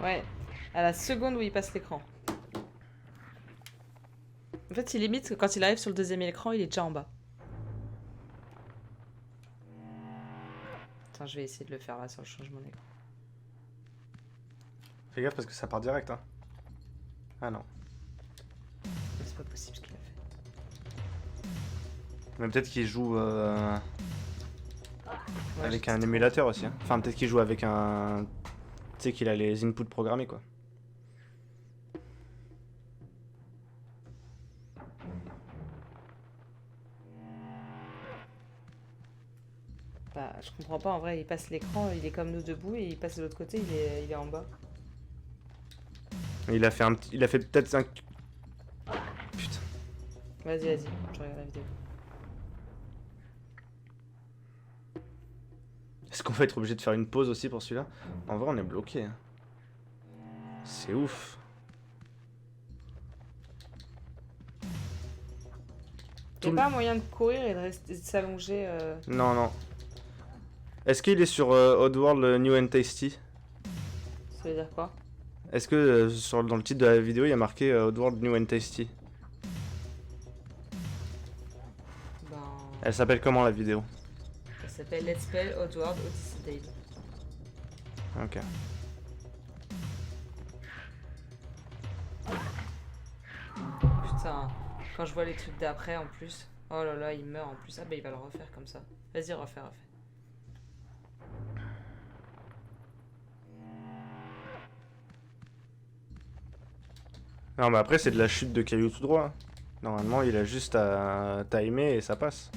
Ouais, à la seconde où il passe l'écran. En fait, il limite quand il arrive sur le deuxième écran, il est déjà en bas. Attends, je vais essayer de le faire là sur le changement d'écran. Fais gaffe parce que ça part direct. Hein. Ah non. C'est pas possible ce qu'il a fait. Mais peut-être qu'il joue Ouais, avec j'ai un trop- émulateur aussi. Hein. Enfin, peut-être qu'il joue avec un. Tu sais qu'il a les inputs programmés quoi. Bah, je comprends pas en vrai, il passe l'écran, il est comme nous debout et il passe de l'autre côté, il est en bas. Il a fait un petit. Il a fait peut-être un. Putain. Vas-y, je regarde la vidéo. Est-ce qu'on va être obligé de faire une pause aussi pour celui-là? En vrai, on est bloqué. Hein. C'est ouf. Y'a pas un moyen de courir et de rester de s'allonger Non, non. Est-ce qu'il est sur Oddworld New and Tasty? Ça veut dire quoi? Est-ce que dans le titre de la vidéo il y a marqué Oddworld New and Tasty? Ben... Elle s'appelle comment la vidéo? Ça s'appelle Let's Play Oddworld Odyssey Daily. Ok. Putain, quand je vois les trucs d'après en plus. Oh là là, il meurt en plus. Ah bah il va le refaire comme ça. Vas-y, refais. Non mais après c'est de la chute de cailloux tout droit. Normalement il a juste à timer et ça passe.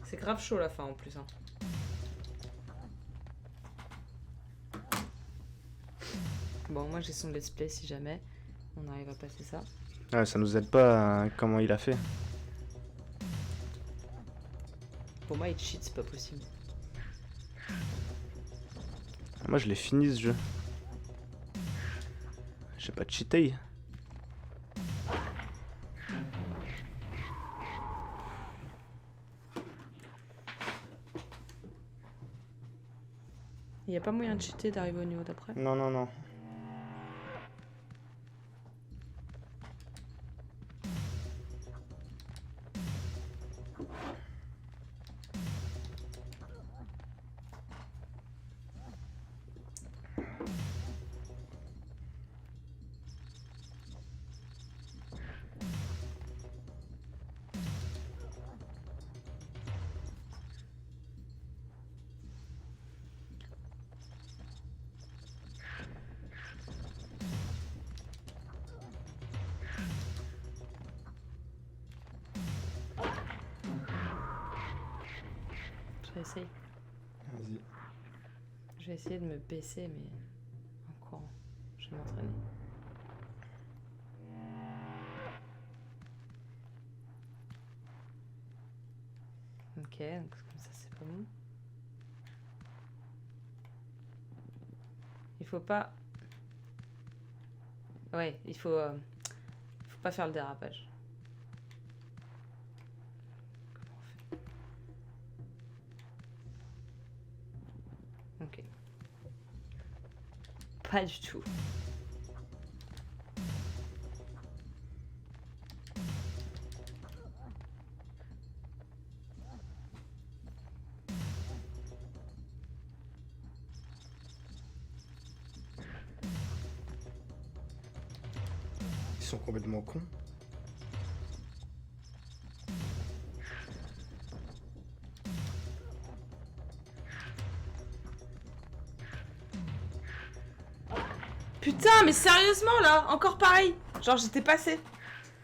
C'est grave chaud la fin en plus. Hein. Bon, moi j'ai son let's play si jamais on arrive à passer ça. Ouais, ça nous aide pas à comment il a fait. Pour moi, il cheat, c'est pas possible. Moi je l'ai fini ce jeu. J'ai pas cheaté. Il y a pas moyen de cheater d'arriver au niveau d'après? Non, non, non. Je vais essayer. Vas-y. Je vais essayer de me baisser, mais en courant. Je vais m'entraîner. Ok, donc comme ça c'est pas bon. Il faut pas... Ouais, il faut pas faire le dérapage. Comment on fait? Ok. Pas du tout. Ils sont complètement cons. Putain, mais sérieusement là, encore pareil. Genre j'étais passé.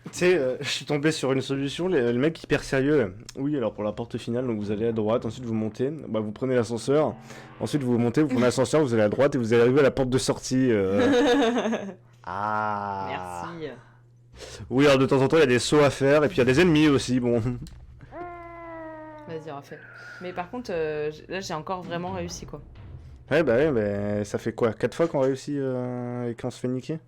Tu sais, je suis tombé sur une solution, le mec hyper sérieux. Oui, alors pour la porte finale, donc vous allez à droite, ensuite vous montez, bah vous prenez l'ascenseur, ensuite vous montez, vous prenez l'ascenseur, vous allez à droite et vous allez arriver à la porte de sortie. Ah. Merci. Oui, alors de temps en temps il y a des sauts à faire et puis il y a des ennemis aussi, bon. Vas-y, refais. Mais par contre, là j'ai encore vraiment réussi quoi. Ouais, bah ouais, mais ça fait quoi 4 fois qu'on réussit et qu'on se fait niquer?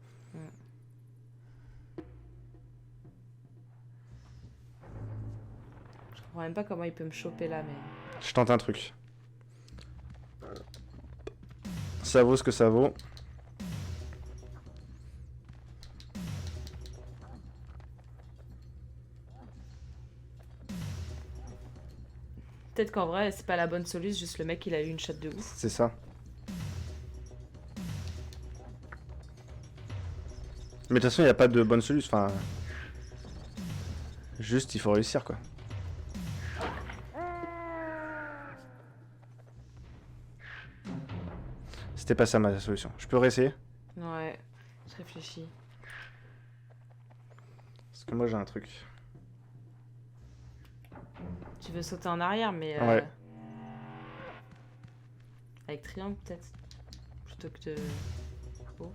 Je comprends même pas comment il peut me choper là, mais... Je tente un truc. Ça vaut ce que ça vaut. Peut-être qu'en vrai, c'est pas la bonne solution, juste le mec il a eu une shot de ouf. C'est ça. Mais de toute façon, il n'y a pas de bonne solution. Enfin. Juste, il faut réussir quoi. C'était pas ça ma solution. Je peux réessayer? Ouais, je réfléchis. Parce que moi j'ai un truc. Tu veux sauter en arrière, mais... Ouais. Avec triangle peut-être. Plutôt que de... Oh.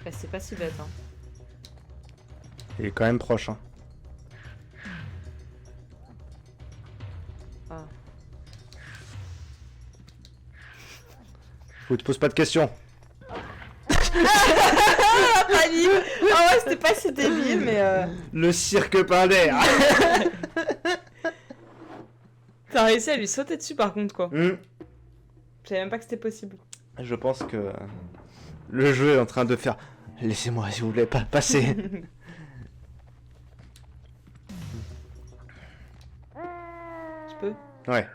Bah, c'est pas si bête, hein. Il est quand même proche, hein. Ah. Faut te pose pas de questions. Ah, panique. Ah ouais, c'était pas si débile, mais Le cirque pindère. T'as réussi à lui sauter dessus par contre, quoi. Hmm. Je savais même pas que c'était possible. Je pense que le jeu est en train de faire... Laissez-moi, s'il vous plaît, pas passer. Je peux? Ouais.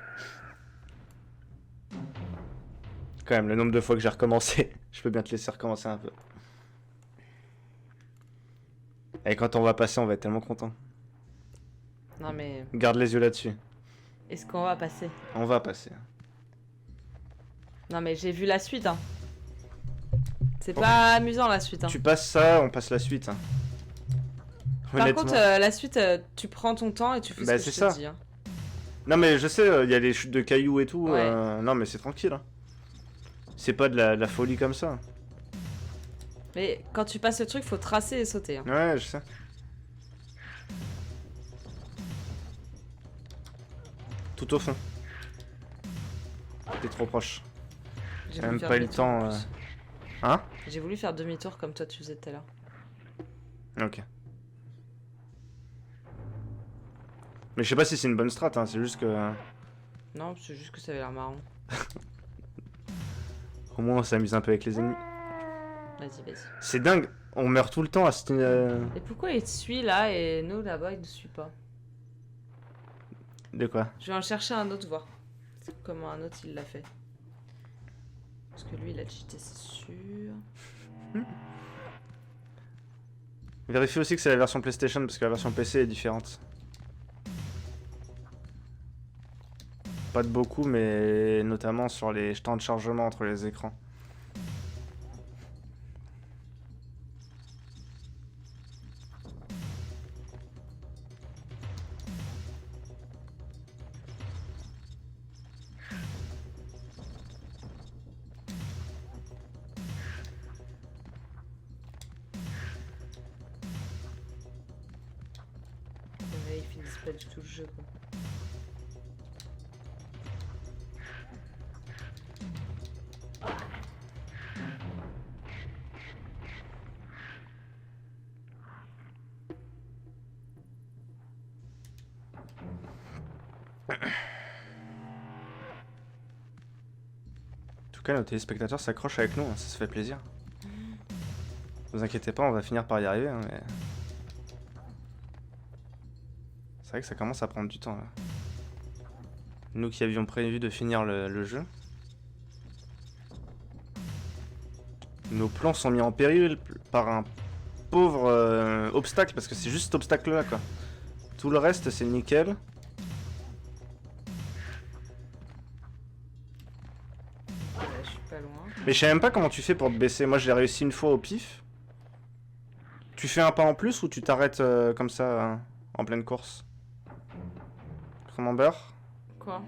Quand même, le nombre de fois que j'ai recommencé, je peux bien te laisser recommencer un peu. Et quand on va passer, on va être tellement content. Non mais... Garde les yeux là-dessus. Est-ce qu'on va passer? On va passer. Non mais j'ai vu la suite, hein. C'est pas amusant la suite, hein. Tu passes ça, on passe la suite. Hein. Par Honnêtement. contre, la suite, tu prends ton temps et tu fais Bah, ce que c'est je te ça. dis, hein. Non mais je sais, il y a les chutes de cailloux et tout. Ouais. Non mais c'est tranquille. Hein. C'est pas de la folie comme ça. Mais quand tu passes le truc, faut tracer et sauter, hein. Ouais, je sais. Tout au fond. T'es trop proche. J'ai J'ai voulu même faire pas eu le demi-tour, en temps. plus. Hein? J'ai voulu faire demi-tour comme toi tu faisais tout à l'heure. Ok. Mais je sais pas si c'est une bonne strat, hein, c'est juste que... Non, c'est juste que ça avait l'air marrant. Au moins on s'amuse un peu avec les ennemis. Vas-y, vas-y. C'est dingue, on meurt tout le temps à cette... Et pourquoi il te suit là et nous là-bas il ne suit pas? De quoi? Je vais en chercher un autre voir. Comment un autre il l'a fait. Parce que lui il a cheaté, c'est sûr. Vérifie aussi que c'est la version PlayStation parce que la version PC est différente. Pas de beaucoup, mais notamment sur les temps de chargement entre les écrans. Ouais, ils finissent pas du tout le jeu quoi. En tout cas, nos téléspectateurs s'accrochent avec nous, hein, ça se fait plaisir. Vous inquiétez pas, on va finir par y arriver, hein, mais... C'est vrai que ça commence à prendre du temps, là. Nous qui avions prévu de finir le jeu. Nos plans sont mis en péril par un pauvre obstacle, parce que c'est juste cet obstacle-là, quoi. Tout le reste, c'est nickel. Ouais, je suis pas loin. Mais je sais même pas comment tu fais pour te baisser. Moi, je l'ai réussi une fois au pif. Tu fais un pas en plus ou tu t'arrêtes comme ça en pleine course? Commander? Quoi?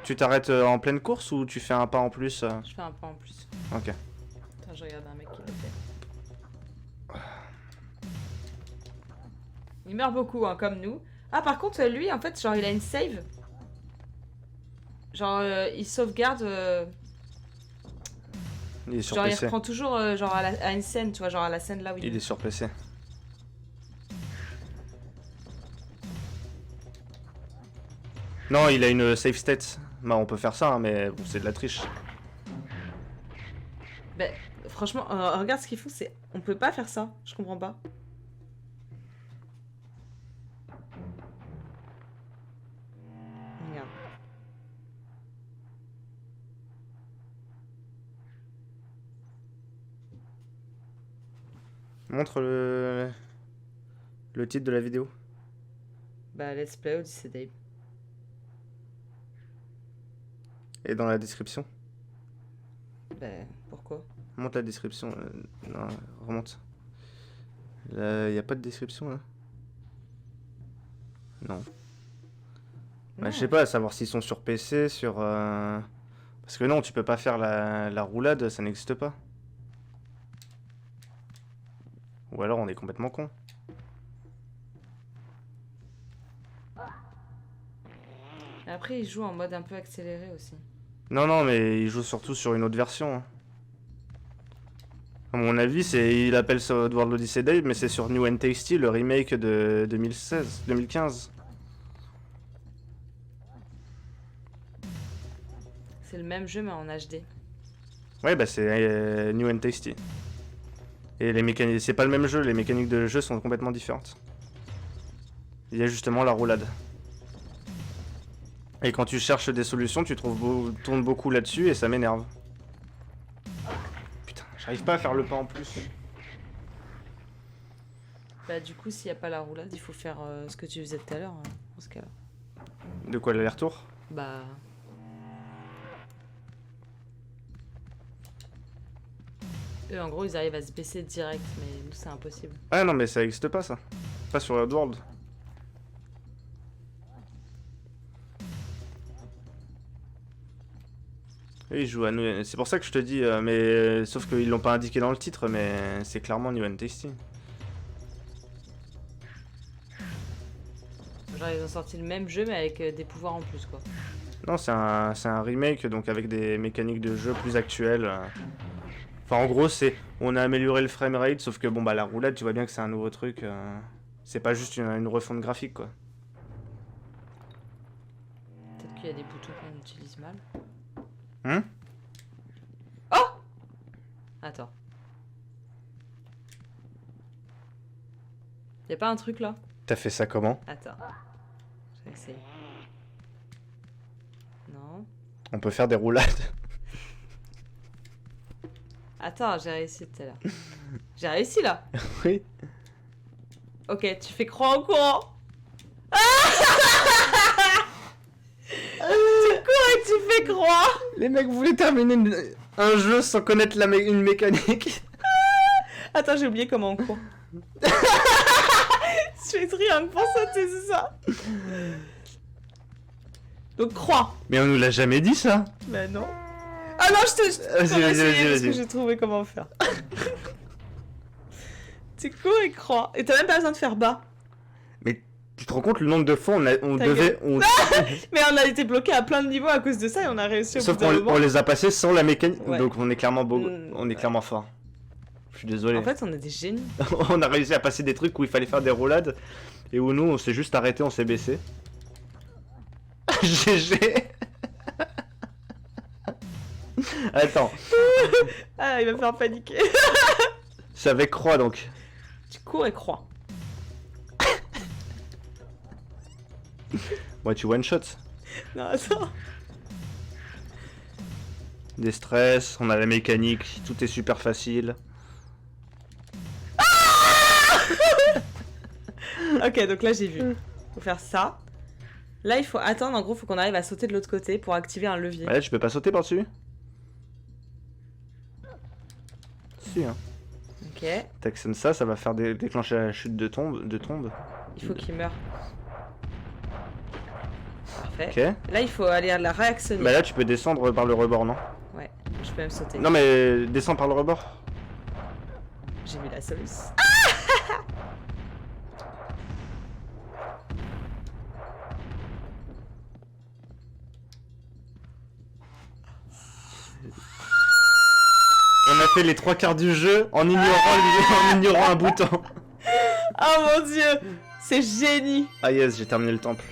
Tu t'arrêtes en pleine course ou tu fais un pas en plus Je fais un pas en plus. Ok. Attends, je regarde un mec qui l'a fait. Il meurt beaucoup, hein, comme nous. Ah, par contre, lui, en fait, genre, il a une save. Genre, il sauvegarde. Il est sur Genre, il PC. reprend toujours, genre, à une scène, tu vois, genre à la scène là où il Il est sur PC. Non, il a une save state. Bah, on peut faire ça, hein, mais bon, c'est de la triche. Ben, franchement, regarde ce qu'ils font, c'est. On peut pas faire ça, je comprends pas. Regarde. Montre le titre de la vidéo. Bah, Let's Play Odyssey Day. Et dans la description. Bah, pourquoi? Monte la description. Non, remonte. Là, y a pas de description là? Non. Bah, je sais pas, à savoir s'ils sont sur PC, sur... Parce que non, tu peux pas faire la roulade, ça n'existe pas. Ou alors on est complètement con. Après, il joue en mode un peu accéléré aussi. Non, non, mais il joue surtout sur une autre version. Hein. À mon avis, il appelle ça Oddworld Odyssey Day, mais c'est sur New and Tasty, le remake de 2015. C'est le même jeu mais en HD. Ouais, bah c'est New and Tasty. Et les mécaniques, c'est pas le même jeu, les mécaniques de jeu sont complètement différentes. Il y a justement la roulade. Et quand tu cherches des solutions, tu tournes beaucoup là-dessus et ça m'énerve. Putain, j'arrive pas à faire le pas en plus. Bah du coup, s'il n'y a pas la roulade, il faut faire ce que tu faisais tout à l'heure, dans ce cas-là. De quoi, l'aller-retour? Bah... Eux, en gros, ils arrivent à se baisser direct, mais nous, c'est impossible. Ah non, mais ça existe pas, ça. Pas sur Oddworld. Oui, ils jouent à nous. C'est pour ça que je te dis, mais sauf qu'ils l'ont pas indiqué dans le titre, mais c'est clairement New and Tasty. Genre, ils ont sorti le même jeu, mais avec des pouvoirs en plus, quoi. Non, c'est un remake, donc avec des mécaniques de jeu plus actuelles. Enfin, en gros, on a amélioré le framerate, sauf que bon, bah la roulade, tu vois bien que c'est un nouveau truc. C'est pas juste une refonte graphique, quoi. Peut-être qu'il y a des boutons qu'on utilise mal. Oh! Attends. Y'a pas un truc là? T'as fait ça comment? Attends. Je vais essayer. Non. On peut faire des roulades. Attends, j'ai réussi tout à l'heure. J'ai réussi là. Oui. Ok, tu fais croix en courant. Tu cours et tu fais croix. Les mecs voulaient terminer un jeu sans connaître une mécanique. Attends, j'ai oublié comment on court. Je fais triangle pour sauter, c'est ça. Donc croix. Mais on nous l'a jamais dit, ça. Mais non. Ah non, vas-y, parce que j'ai trouvé comment faire. Tu cours et croix. Et t'as même pas besoin de faire bas. Mais tu te rends compte le nombre de fois Mais on a été bloqué à plein de niveaux à cause de ça et on a réussi au Sauf bout d'un moment. qu'on les a passés sans la mécanique. Ouais. Donc on est clairement on est clairement fort. Je suis désolé. En fait, on est des génies. On a réussi à passer des trucs où il fallait faire des roulades et où nous on s'est juste arrêté, on s'est baissé. GG. Attends. Ah, il va me faire paniquer. C'est avec croix donc. Tu cours et croix. Ouais, tu one shot. Non, attends. Des stress, on a la mécanique, tout est super facile. Ok, donc là j'ai vu. Faut faire ça. Là, il faut attendre. En gros, faut qu'on arrive à sauter de l'autre côté pour activer un levier. Ouais, tu peux pas sauter par-dessus? Si, hein. Ok. T'actionnes ça, ça va faire déclencher la chute de tombe. Il faut qu'il meure. Parfait. Ok. Là, il faut aller la réactionner. Bah là, tu peux descendre par le rebord, non? Ouais, je peux même sauter. Non, mais descends par le rebord. J'ai mis la solution. On a fait les 3/4 du jeu en ignorant un bouton. Oh mon dieu, c'est génie. Ah yes, j'ai terminé le temple.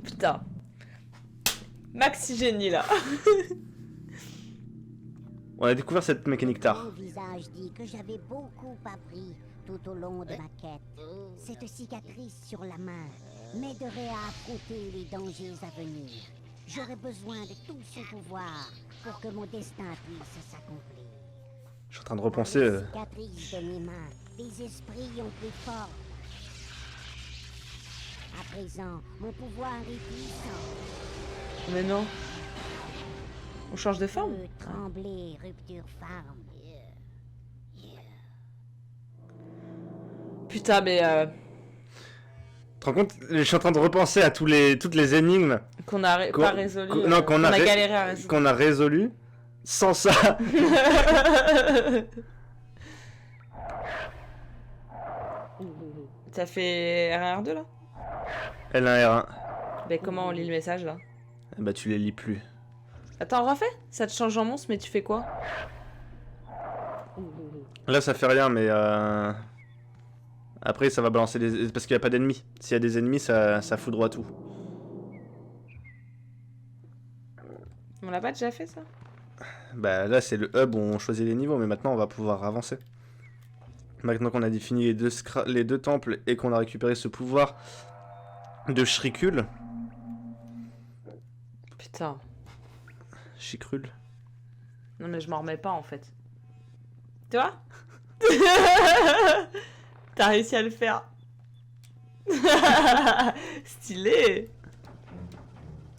Putain. Maxi génie là. On a découvert cette mécanique tard. Mon visage dit que j'avais beaucoup appris tout au long de ma quête. Cette cicatrice sur la main m'aiderait à affronter les dangers à venir. J'aurais besoin de tout son pouvoir pour que mon destin puisse s'accomplir. Je suis en train de repenser. Par les cicatrices de mes mains, des esprits ont pris forme. À présent, mon pouvoir est puissant. Mais non. On change de forme? Trembler, Rupture Farm. Putain, mais Tu te rends compte, je suis en train de repenser à toutes les énigmes qu'on a pas résolu. non, qu'on a ré- galéré à résoudre. qu'on a résolues sans ça. T'as fait RR2 là? L1, R1. Ben comment on lit le message là? Bah tu les lis plus. Attends, refais. Ça te change en monstre, mais tu fais quoi? Là ça fait rien, mais après ça va balancer des... Parce qu'il n'y a pas d'ennemis. S'il y a des ennemis, ça foudroie tout. On l'a pas déjà fait ça? Bah là c'est le hub où on choisit les niveaux, mais maintenant on va pouvoir avancer. Maintenant qu'on a défini les deux temples et qu'on a récupéré ce pouvoir de Shrikul. Putain. Shikrul. Non mais je m'en remets pas en fait. Tu vois? T'as réussi à le faire. Stylé.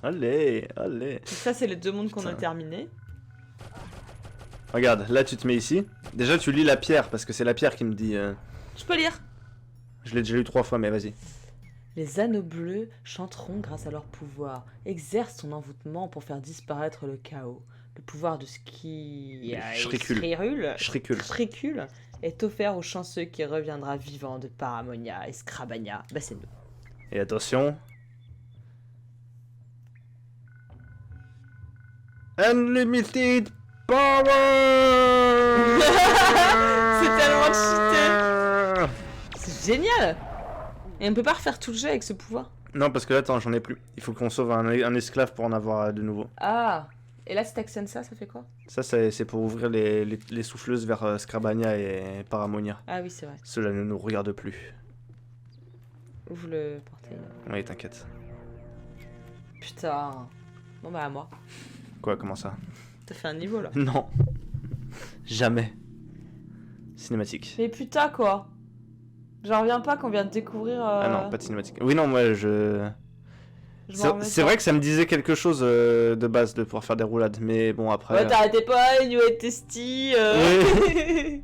Allez, allez. Donc ça c'est les deux mondes qu'on a Putain. terminés. Regarde, là tu te mets ici. Déjà tu lis la pierre, parce que c'est la pierre qui me dit... Je peux lire. Je l'ai déjà lu 3 fois, mais vas-y. Les anneaux bleus chanteront grâce à leur pouvoir. Exerce ton envoûtement pour faire disparaître le chaos. Le pouvoir de Shrikul. Shrikul. Shrikul est offert au chanceux qui reviendra vivant de Paramonia et Scrabania. Bah c'est nous. Et attention. Unlimited power. C'est tellement cheaté. C'est génial. Et on peut pas refaire tout le jeu avec ce pouvoir. Non, parce que là, attends, j'en ai plus. Il faut qu'on sauve un esclave pour en avoir de nouveau. Ah. Et là si t'actionnes ça, ça fait quoi? Ça, c'est pour ouvrir les souffleuses vers Scrabania et Paramonia. Ah oui c'est vrai. Cela ne nous regarde plus. Ouvre le portail. Oui, t'inquiète. Putain. Bon bah à moi. Quoi, comment ça? T'as fait un niveau là. Non. Jamais. Cinématique. Mais putain quoi. J'en reviens pas qu'on vient de découvrir... Ah non, pas de cinématique. Oui, non, moi, je m'en remets C'est pas. vrai que ça me disait quelque chose de base de pouvoir faire des roulades, mais bon, après... Ouais, t'arrêtais pas, New et Testy. Oui.